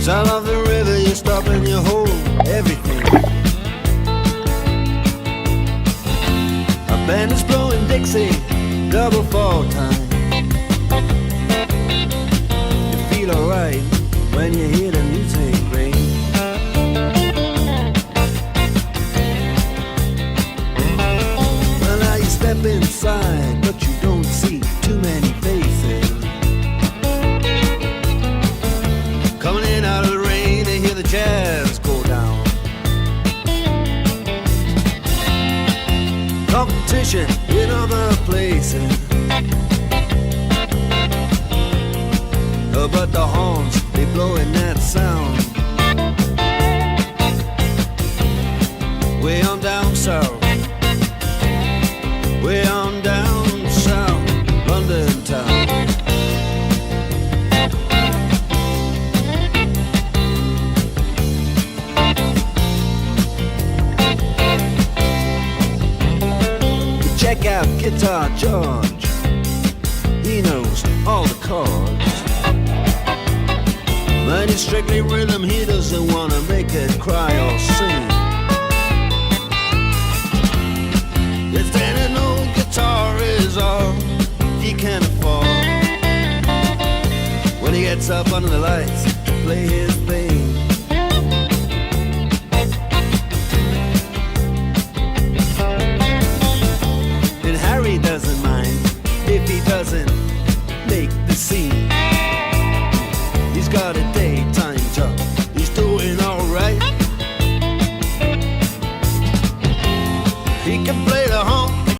Sound of the river, you stop and you hold everything. A band is blowing Dixie, double fall time. You feel alright when you hear the music ring. Well, now you step inside, but you don't see too many faces. Coming in out of the rain and hear the jazz go down. Competition in other places, but the horns, they blowing that sound. Way on down south, way on down south, London town. Check out Guitar George, he knows all the chords. But it's strictly rhythm, he doesn't want to make it cry or sing. If any old guitar is all he can afford, when he gets up under the lights to play his bass,